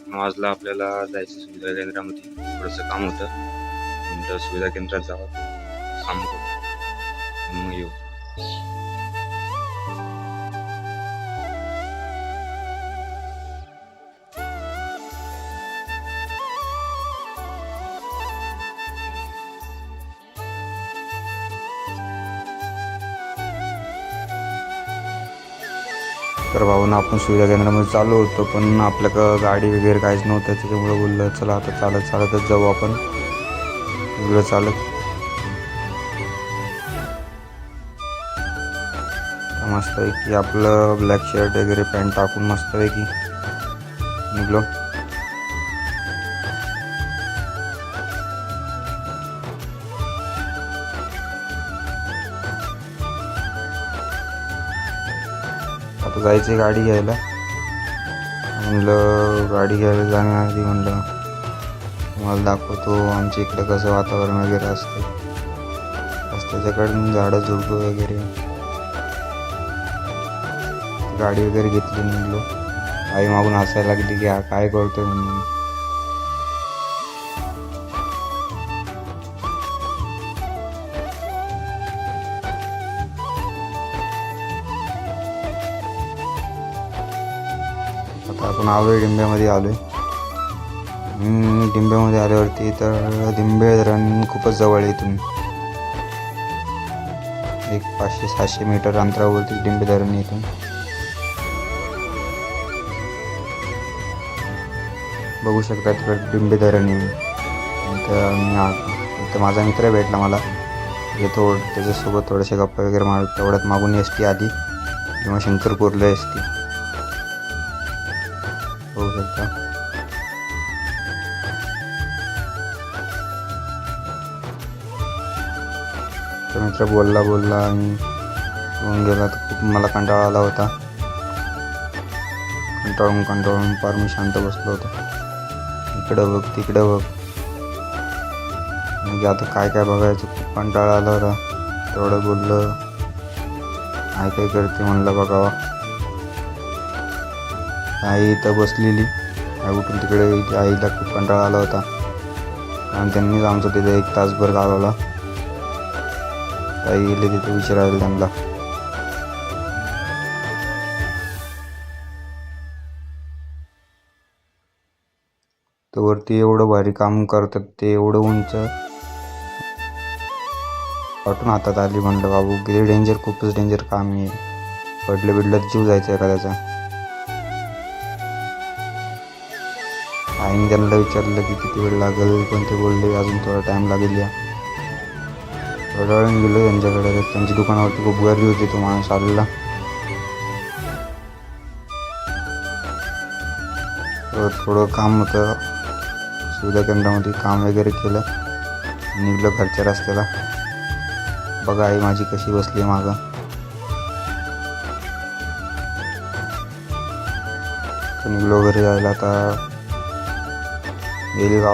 9 वाजला आपल्याला जायचं सुविधा केंद्रामध्ये. थोडंसं काम होतं. म्हटलं सुविधा केंद्रात जावं, काम करू, मग येऊ. तर भाऊन आपण सुविधा केंद्रामध्ये चालू होतो, पण आपल्याकडं गाडी वगैरे काहीच नव्हतं. त्याच्यामुळं बोललं चला आता चालतच जाऊ आपण. वेगळं चालत मस्तपैकी आपलं ब्लॅक शर्ट वगैरे पॅन्ट टाकून मस्तपैकी निघलो. आता जायचं गाडी घ्यायला. म्हणलं गाडी घ्यायला जाण्याआधी म्हणलं तुम्हाला दाखवतो आमच्या इकडं कसं वातावरण वगैरे असतं. रस्त्याच्याकडून झाडं झुडपं वगैरे. गाडी वगैरे घेतली, निघलो. आई मागून हसायला लागली की हा काय करतोय म्हणून. आता आपण आलोय डिंब्यामध्ये आलोय. डिंब्यामध्ये आल्यावरती तर डिंबे धरण खूपच जवळ आहे. इथून एक 500-600 मीटर अंतरावरती डिंबे धरण आहे. इथून बघू शकता तिकडे डिंबे धरण आहे. इथं माझा मित्र भेटला मला. त्याच्यासोबत थोडेसे गप्पा वगैरे मारत तेवढ्यात मागून एस टी आली किंवा शंकरपूरला एस टी. बघू शकता तो मित्र बोलला आणि येऊन गेला. तर खूप मला कंटाळा आला होता. कंटाळून फार मी शांत बसलो होतो. इकडं बघ तिकडं बघ, म्हणजे आता काय बघायचं. खूप कंटाळा आला होता. तेवढं बोललं आई काय करते म्हणलं बघावा. आई इथं बसलेली. आई उठून तिकडे. आईला खूप कंटाळा आला होता आणि त्यांनीच आमचं तिथे 1 तासभर घालवला. आई गेले तिथे विचारायला त्यांना. तर वरती एवढं भारी काम करतात ते, एवढं उंच. वाटून हातात आली. म्हणलं बाबू किती डेंजर, खूपच डेंजर काम आहे. पडलं जीव जायचा एखाद्याचा. आईने त्यांना विचारलं की किती वेळ लागेल, पण ते बोलले अजून थोडा टाईम लागेल. या थोड्या वेळाने गेलो त्यांच्याकडे. त्यांच्या दुकानावरती खूप गर्दी होती. तो माणूस आलेला. थोडं काम होतं सुविधा केंद्रामध्ये. काम वगैरे केलं, निघलो घरच्या रस्त्याला. बघा आई माझी कशी बसली मागं. निघलो घरी जायला. आता गेली गाव.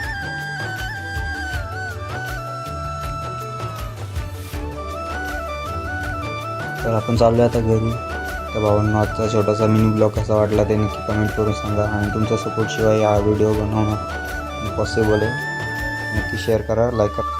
तर आपण चाललो आता घरी. तर भावांनो आजचा छोटासा मिनी ब्लॉग कसा वाटला ते नक्की कमेंट करून सांगा. आणि तुमच्या सपोर्टशिवाय हा व्हिडिओ बनवणं पॉसिबल आहे. नक्की शेअर करा, लाईक करा.